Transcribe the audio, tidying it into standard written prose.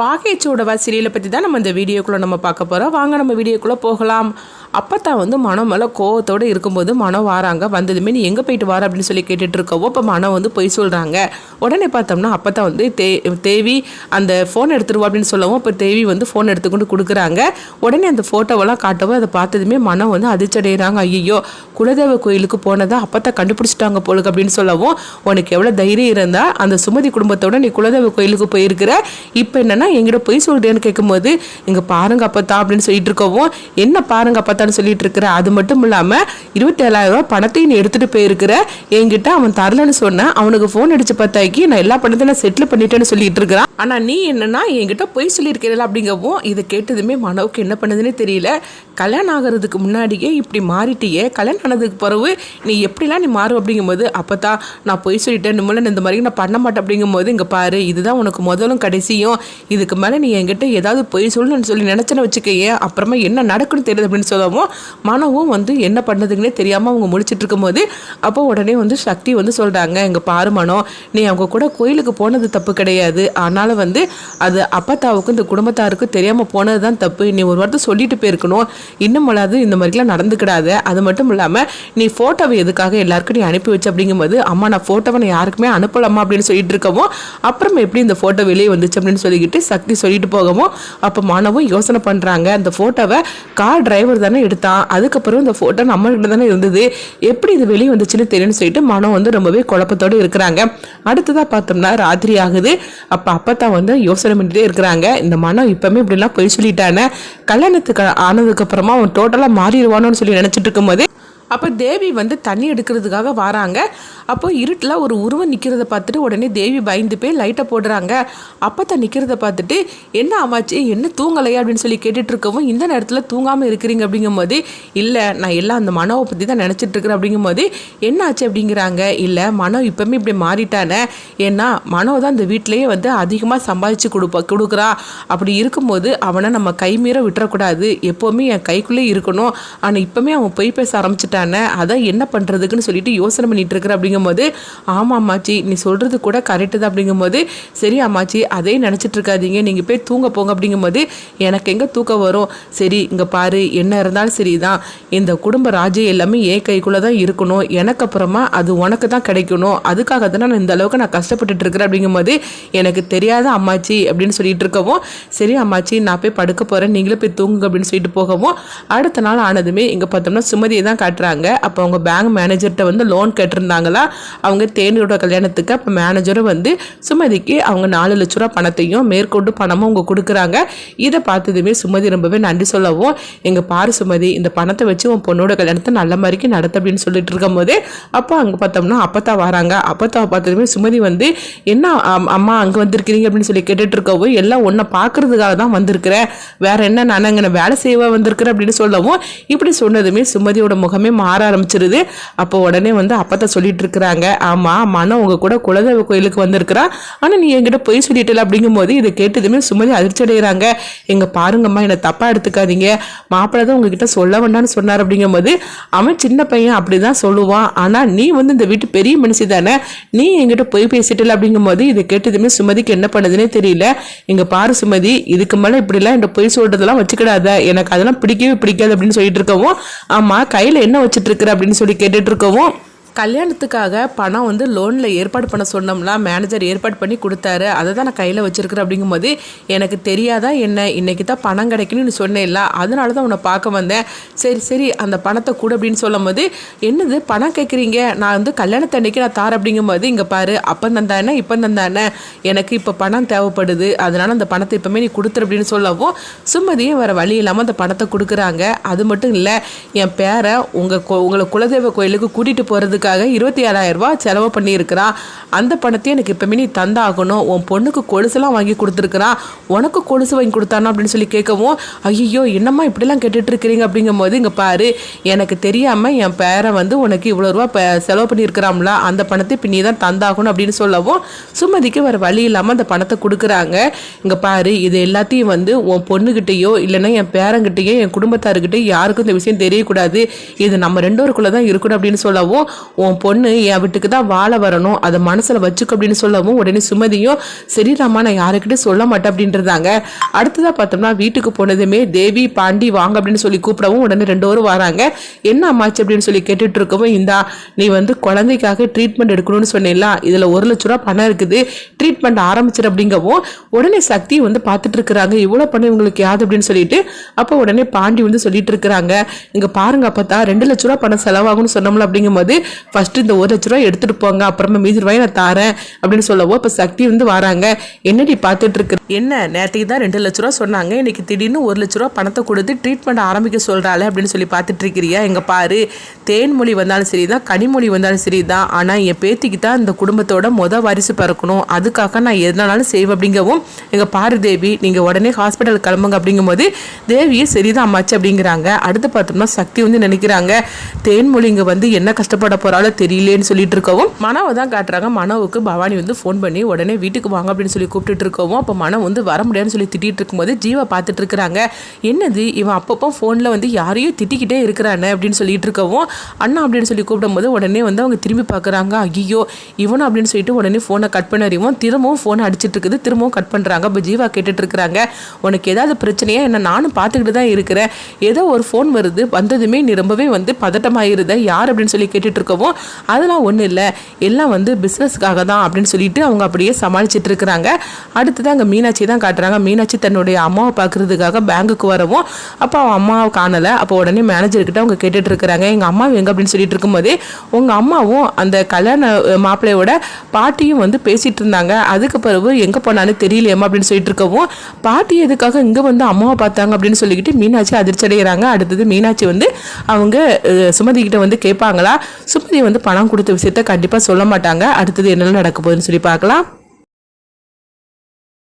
வாகைச்சூடவா சீரியலை பற்றி தான் நம்ம இந்த வீடியோக்குள்ளே நம்ம பார்க்க போகிறோம். வாங்க நம்ம வீடியோக்குள்ளே போகலாம். அப்பத்தான் வந்து மனம் மேலே கோவத்தோடு இருக்கும்போது மனம் வராங்க. வந்ததுமே நீ எங்கே போயிட்டு வர அப்படின்னு சொல்லி கேட்டுட்டு இருக்கவோ இப்போ மனம் வந்து பொய் சொல்கிறாங்க. உடனே பார்த்தோம்னா அப்பத்தான் வந்து தேவி அந்த ஃபோன் எடுத்துருவா அப்படின்னு சொல்லவும் இப்போ தேவி வந்து ஃபோன் எடுத்துக்கொண்டு கொடுக்குறாங்க. உடனே அந்த ஃபோட்டோவெல்லாம் காட்டவும் அதை பார்த்ததுமே மனம் வந்து அதிர்ச்சடைகிறாங்க. ஐயோ, குலதெய்வ கோயிலுக்கு போனதை அப்பத்தான் கண்டுபிடிச்சிட்டாங்க போலுக்கு அப்படின்னு சொல்லவும், உனக்கு எவ்வளோ தைரியம் இருந்தால் அந்த சுமதி குடும்பத்தோட நீ குலதெய்வ கோயிலுக்கு போயிருக்கிற, இப்போ என்னன்னா எங்கிட்ட போய் சொல்றேன்னு கேட்கும்போது, இங்க பாருங்க அப்பத்தா அப்படின்னு சொல்லிட்டு இருக்கவும், என்ன பாருங்க அப்பத்தான்னு சொல்லிட்டு இருக்கிற, அது மட்டும் இல்லாம 27,000 ரூபாய் பணத்தையும் நீ எடுத்துட்டு போயிருக்கிற, என்கிட்ட அவன் தரலன்னு சொன்ன, அவனுக்கு போன் அடிச்சு பார்த்தாக்கி நான் எல்லா பணத்தையும் நான் செட்டில் பண்ணிட்டேன்னு சொல்லிட்டு இருக்கிறான். ஆனா நீ என்னன்னா என்கிட்ட போய் சொல்லியிருக்கிறல அப்படிங்கவும், இதை கேட்டதுமே மனவுக்கு என்ன பண்ணுதுன்னு தெரியல. கல்யாணம் ஆகிறதுக்கு முன்னாடியே இப்படி மாறிட்டியே, கல்யாணம் ஆனதுக்கு பிறகு நீ எப்படிலாம் நீ மாறும் அப்படிங்கும்போது, அப்பதான் நான் போய் சொல்லிட்டேன், நிம்மளன் இந்த மாதிரி நான் பண்ண மாட்டேன் அப்படிங்கும்போது, இங்க பாரு இதுதான் உனக்கு முதலும் கடைசியும், இதுக்கு மேலே நீ என்கிட்ட ஏதாவது பொய் சொல்லணும்னு சொல்லி நினச்சேன்னு வச்சுக்கையே, அப்புறமா என்ன நடக்குன்னு தெரியுது அப்படின்னு சொல்லவும் மனவும் வந்து என்ன பண்ணதுக்குன்னே தெரியாமல் அவங்க முடிச்சுட்டு இருக்கும்போது, அப்போ உடனே வந்து சக்தி வந்து சொல்கிறாங்க, எங்கள் பாரு மனம், நீ அவங்க கூட கோயிலுக்கு போனது தப்பு கிடையாது, ஆனாலும் வந்து அது அப்பத்தாவுக்கும் இந்த குடும்பத்தாருக்கும் தெரியாமல் போனது தான் தப்பு. நீ ஒரு வார்த்தை சொல்லிட்டு போயிருக்கணும், இன்னும் அல்லாது இந்த மாதிரிலாம் நடந்துக்கிடாது. அது மட்டும் இல்லாமல் நீ ஃபோட்டோவை எதுக்காக எல்லாருக்கும் நீ அனுப்பி வச்சு அப்படிங்கும்போது, அம்மா நான் ஃபோட்டோவை நான் யாருக்குமே அனுப்பலாமா அப்படின்னு சொல்லிட்டு இருக்கவும், அப்புறம் எப்படி இந்த ஃபோட்டோ வெளியே வந்துச்சு அப்படின்னு சொல்லிக்கிட்டு சக்தி சொல்லிட்டு போகவும், அப்போ மனவும் யோசனை பண்ணுறாங்க, அந்த ஃபோட்டோவை கார் டிரைவர் தானே எடுத்தான், அதுக்கப்புறம் இந்த ஃபோட்டோ நம்மகிட்ட தானே இருந்தது, எப்படி இது வெளியே வந்துச்சுன்னு தெரியும்னு சொல்லிட்டு மனம் வந்து ரொம்பவே குழப்பத்தோடு இருக்கிறாங்க. அடுத்ததாக பார்த்தோம்னா ராத்திரி ஆகுது. அப்பத்தான் வந்து யோசனை பண்ணிட்டே இருக்கிறாங்க, இந்த மனம் இப்பவுமே இப்படிலாம் போய் சொல்லிட்டானே, கல்யாணத்துக்கு ஆனதுக்கு அப்புறமா அவன் டோட்டலாக மாறிடுவானோன்னு சொல்லி நினச்சிட்டு இருக்கும்போது, அப்போ தேவி வந்து தண்ணி எடுக்கிறதுக்காக வராங்க. அப்போ இருட்டில் ஒரு உருவம் நிற்கிறத பார்த்துட்டு உடனே தேவி பயந்து போய் லைட்டை போடுறாங்க. அப்பத்தான் நிற்கிறத பார்த்துட்டு, என்ன ஆமாச்சு, என்ன தூங்கலையா அப்படின்னு சொல்லி கேட்டுட்டு இருக்கவும், இந்த நேரத்தில் தூங்காமல் இருக்கிறீங்க அப்படிங்கும்போது, இல்லை நான் எல்லாம் அந்த மனோவை பற்றி தான் நினச்சிட்டு இருக்கிறேன் அப்படிங்கும்போது, என்ன ஆச்சு அப்படிங்கிறாங்க. இல்லை மனோ இப்போவுமே இப்படி மாறிட்டானே, ஏன்னா மனோ தான் இந்த வீட்டிலேயே வந்து அதிகமாக சம்பாதிச்சு கொடுக்குறா, அப்படி இருக்கும்போது அவனை நம்ம கைமீற விட்டுறக்கூடாது, எப்போவுமே என் கைக்குள்ளே இருக்கணும், ஆனால் இப்போவுமே அவன் பொய் பேச ஆரம்பிச்சுட்டான், அதான் என்ன பண்ணுறதுக்குன்னு சொல்லிட்டு யோசனை பண்ணிட்டு இருக்கிற அப்படிங்கும்போது, ஆமாம் அம்மாச்சி நீ சொல்கிறது கூட கரெக்டு தான் அப்படிங்கும்போது, சரி அம்மாச்சி அதே நினச்சிட்டு இருக்காதீங்க, நீங்கள் போய் தூங்க போங்க அப்படிங்கும்போது, எனக்கு எங்கே தூக்கம் வரும், சரி இங்கே பாரு என்ன இருந்தாலும் சரி தான், இந்த குடும்ப ராஜ்யம் எல்லாமே என் கைக்குள்ளே தான் இருக்கணும், எனக்கு அப்புறமா அது உனக்கு தான் கிடைக்கணும், அதுக்காக தானே நான் இந்த அளவுக்கு நான் கஷ்டப்பட்டுட்டு இருக்கிறேன் அப்படிங்கும்போது, எனக்கு தெரியாத அம்மாச்சி அப்படின்னு சொல்லிட்டு இருக்கவும், சரி அம்மாச்சி நான் போய் படுக்க போகிறேன், நீங்களே போய் தூங்குங்க அப்படின்னு சொல்லிட்டு போகவும், அடுத்த நாள் ஆனதுமே இங்கே பார்த்தோம்னா சுமதியை தான் காட்டுறாங்க. அப்போ அவங்க பேங்க் மேனேஜர்கிட்ட வந்து லோன் கேட்டிருந்தாங்களா, அவங்க தேனியோட கல்யாணத்துக்கு. அப்போ மேனேஜரும் வந்து சுமதிக்கு அவங்க 4 லட்ச ரூபா பணத்தையும் மேற்கொண்டு பணமும் அவங்க கொடுக்குறாங்க. இதை பார்த்ததுமே சுமதி ரொம்பவே நன்றி சொல்லவும், எங்க பாரு சுமதி இந்த பணத்தை வச்சு உன் பொண்ணோட கல்யாணத்தை நல்ல மாதிரிக்கு நடத்த அப்படின்னு சொல்லிட்டு இருக்கும் போது, அப்போ அங்கே பார்த்தோம்னா அப்பத்தா வராங்க. அப்பத்தாவை பார்த்ததுமே சுமதி வந்து, என்ன அம்மா அங்கே வந்திருக்கிறீங்க அப்படின்னு சொல்லி கேட்டுட்டு இருக்கவும், எல்லாம் ஒன்றை பார்க்கறதுக்காக தான் வந்திருக்கிறேன், வேற என்ன நான் அங்கே வேலை செய்வா வந்திருக்கிறேன் அப்படின்னு சொல்லவும், இப்படி சொன்னதுமே சுமதியோட முகமே மாற ஆரம்பிச்சிருது. அப்போ உடனே வந்து அப்பத்தான் சொல்லிட்டு இருக்கிறாங்க, ஆமா மனம் உங்க கூட குலதெய்வ கோயிலுக்கு வந்திருக்கிறா, ஆனா நீ என்கிட்ட போய் சொல்லிட்டல அப்படிங்கும்போது, இதை கேட்டதுமே சுமதி அதிர்ச்சி அடைகிறாங்க. எங்க பாருங்கம்மா என்னை தப்பா எடுத்துக்காதீங்க, மாப்பிள்ளை தான் உங்ககிட்ட சொல்ல வேண்டாம்னு சொன்னார் அப்படிங்கும்போது, அவன் சின்ன பையன் அப்படிதான் சொல்லுவான், ஆனா நீ வந்து இந்த வீட்டு பெரிய மனுஷி தானே, நீ என்கிட்ட போய் பேசிட்டல அப்படிங்கும்போது, இதை கேட்டதுமே சுமதிக்கு என்ன பண்ணதுன்னே தெரியல. எங்க பாரு சுமதி இதுக்கு மேல இப்படிலாம் என்கிட்ட போய் சொல்றதெல்லாம் வச்சுக்கிடாத, எனக்கு அதெல்லாம் பிடிக்கவே பிடிக்காது அப்படின்னு சொல்லிட்டு இருக்கவும், ஆமா கையில என்ன வச்சுட்டு இருக்கிற அப்படின்னு சொல்லி கேட்டுட்டு இருக்கவும், கல்யாணத்துக்காக பணம் வந்து லோனில் ஏற்பாடு பண்ண சொன்னோம்னா மேனேஜர் ஏற்பாடு பண்ணி கொடுத்தாரு, அதை தான் நான் கையில் வச்சுருக்கிறேன் அப்படிங்கும்போது, எனக்கு தெரியாதா என்ன, இன்றைக்கி தான் பணம் கிடைக்கணும்னு சொன்னேன்ல, அதனால தான் உன்னை பார்க்க வந்தேன், சரி சரி அந்த பணத்தை கூட அப்படின்னு சொல்லும் போது, என்னது பணம் கேட்குறீங்க, நான் வந்து கல்யாணத்தை அன்றைக்கி நான் தார் அப்படிங்கும்போது, இங்கே பாரு அப்போ தந்தானே இப்போ தந்தானே, எனக்கு இப்போ பணம் தேவைப்படுது, அதனால் அந்த பணத்தை இப்போமே நீ கொடுத்துரு அப்படின்னு சொல்லவும், சுமதியும் வேறு வழி இல்லாமல் அந்த பணத்தை கொடுக்குறாங்க. அது மட்டும் இல்லை, என் பேரை உங்களை குலதெய்வ கோயிலுக்கு கூட்டிகிட்டு போகிறதுக்கு 27,000 ரூபாய் செலவு பண்ணியிருக்கிறான், அந்த பணத்தையும் எனக்கு இப்பவுமே நீ தந்தாகணும், உன் பொண்ணுக்கு கொலுசெல்லாம் வாங்கி கொடுத்துருக்குறான், உனக்கு கொலுசு வாங்கி கொடுத்தானோ அப்படின்னு சொல்லி கேட்கவும், ஐயோ என்னம்மா இப்படிலாம் கேட்டுட்டு இருக்கிறீங்க அப்படிங்கும்போது, இங்கே பாரு எனக்கு தெரியாமல் என் பேரை வந்து உனக்கு இவ்வளோ ரூபா செலவு பண்ணியிருக்கிறாம்ல, அந்த பணத்தை இப்போ நீ தான் தந்தாகணும் அப்படின்னு சொல்லவும், சுமதிக்கு வேறு வழி இல்லாமல் அந்த பணத்தை கொடுக்குறாங்க. இங்கே பாரு இது எல்லாத்தையும் வந்து உன் பொண்ணுகிட்டையோ இல்லைன்னா என் பேரங்கிட்டையோ என் குடும்பத்தாருக்கிட்டையோ யாருக்கும் இந்த விஷயம் தெரியக்கூடாது, இது நம்ம 2 பேருக்குள்ளே தான் இருக்கணும் அப்படின்னு சொல்லவும், உன் பொண்ணு என் வீட்டுக்கு தான் வாழ வரணும், அதை மனசில் வச்சுக்க அப்படின்னு சொல்லவும் உடனே சுமதியும் சரிடாமா நான் யாருக்கிட்டே சொல்ல மாட்டேன் அப்படின்றதாங்க. அடுத்ததாக பார்த்தோம்னா வீட்டுக்கு போனதுமே தேவி பாண்டி வாங்க அப்படின்னு சொல்லி கூப்பிடவும் உடனே 2 பேரும் வராங்க. என்ன அம்மாச்சு அப்படின்னு சொல்லி கேட்டுட்டு இருக்கவும், இந்தா நீ வந்து குழந்தைக்காக ட்ரீட்மெண்ட் எடுக்கணும்னு சொன்னேன்ல, இதில் 1 லட்ச ரூபா பணம் இருக்குது, ட்ரீட்மெண்ட் ஆரம்பிச்சிரு அப்படிங்கவும் உடனே சக்தி வந்து பார்த்துட்டு இருக்கிறாங்க. இவ்வளோ பணம் இவங்களுக்கு யாது அப்படின்னு சொல்லிட்டு அப்போ உடனே பாண்டி வந்து சொல்லிட்டு இருக்கிறாங்க, இங்கே பாருங்க அப்போ 2 லட்ச ரூபா பணம் செலவாகும்னு சொன்னோம்ல, அப்படிங்கும்போது ஃபர்ஸ்ட் இந்த 1 லட்ச ரூபா எடுத்துட்டு போங்க, அப்புறமா மீதி ரூபாய் நான் தாரேன் அப்படின்னு சொல்லவும் இப்போ சக்தி வந்து வராங்க. என்னடி பார்த்துட்டு இருக்கு, என்ன நேற்றுக்கு தான் 2 லட்ச ரூபா சொன்னாங்க, இன்னைக்கு திடீர்னு 1 லட்ச ரூபா பணத்தை கொடுத்து ட்ரீட்மெண்ட் ஆரம்பிக்க சொல்றாள் அப்படின்னு சொல்லி பார்த்துட்டு இருக்கிறியா? எங்க பாரு, தேன்மொழி வந்தாலும் சரிதான், கனிமொழி வந்தாலும் சரிதான், ஆனால் என் பேத்திக்கு தான் இந்த குடும்பத்தோட வாரிசு பிறக்கணும், அதுக்காக நான் எதனாலும் செய்வேன் அப்படிங்கவும், எங்க பாரு தேவி நீங்கள் உடனே ஹாஸ்பிட்டல் கிளம்புங்க அப்படிங்கும்போது தேவியே சரிதான் அம்மாச்சு அப்படிங்கிறாங்க. அடுத்து பார்த்தோம்னா சக்தி வந்து நினைக்கிறாங்க தேன்மொழி இங்கே வந்து என்ன கஷ்டப்பட போறாளோ தெரியலேன்னு சொல்லிட்டு இருக்கவும் மனவை தான் காட்டுறாங்க. மனவுக்கு பவானி வந்து ஃபோன் பண்ணி உடனே வீட்டுக்கு வாங்க அப்படின்னு சொல்லி கூப்பிட்டுட்டு இருக்கவும் அப்போ மனம் வந்து வர முடியாதுன்னு சொல்லி திட்டிகிட்டு இருக்கும்போது ஜீவா பார்த்துட்டு இருக்கிறாங்க. என்னது இவன் அப்பப்போ ஃபோனில் வந்து யாரையும் திட்டிக்கிட்டே இருக்கிறானே அப்படின்னு சொல்லிட்டு இருக்கவும் அண்ணா அப்படின்னு சொல்லி கூப்பிடும்போது உடனே வந்து அவங்க திரும்பி பார்க்குறாங்க. ஐயோ இவனும் அப்படின்னு சொல்லிட்டு உடனே ஃபோனை கட் பண்ணறிவும் திரும்பவும் ஃபோனை அடிச்சிட்டு இருக்குது. திரும்பவும் கட் பண்ணுறாங்க. இப்போ ஜீவா கேட்டுட்டு இருக்கிறாங்க, உனக்கு ஏதாவது பிரச்சனையா என்ன? நானும் பார்த்துக்கிட்டு தான் இருக்கிறேன், ஏதோ ஒரு ஃபோன் வருது, வந்ததுமே நீ ரொம்பவே வந்து பதட்டமாயிருத, யார் அப்படின்னு சொல்லி கேட்டுட்டு இருக்கவும் அதெல்லாம் ஒன்றும் இல்லை, எல்லாம் வந்து பிஸ்னஸ்க்காக தான் அப்படின்னு சொல்லிட்டு அவங்க அப்படியே சமாளிச்சுட்டு இருக்கிறாங்க. அடுத்தது அங்கே மீனாட்சி தான் காட்டுறாங்க. மீனாட்சி தன்னுடைய அம்மாவை பார்க்கறதுக்காக பேங்குக்கு வரவும் அப்போ அவன் அம்மாவை காணலை. அப்போ உடனே மேனேஜர்கிட்ட அவங்க கேட்டுட்டு இருக்கிறாங்க, எங்கள் அம்மா எங்கே அப்படின்னு சொல்லிட்டு இருக்கும்போதே உங்கள் அம்மாவும் அந்த கல்யாண மாப்பிள்ளையோட பாட்டியும் வந்து பேசிட்டு இருந்தாங்க, அதுக்கு பிறகு எங்கே போனான்னு தெரியலையம்மா அப்படின்னு சொல்லிட்டு இருக்கவும் பாட்டி எதுக்காக இங்கே வந்து அம்மாவை பார்த்தாங்க அப்படின்னு சொல்லிக்கிட்டு மீனாட்சி அதிர்ச்சி அடைகிறாங்க. அடுத்தது மீனாட்சி வந்து அவங்க சுமதி கிட்ட வந்து கேட்பாங்களா, சுமதி வந்து பணம் கொடுத்த விஷயத்த கண்டிப்பாக சொல்ல மாட்டாங்க. அடுத்தது என்னெல்லாம் நடக்க போகுதுன்னு சொல்லி பார்க்கலாம்.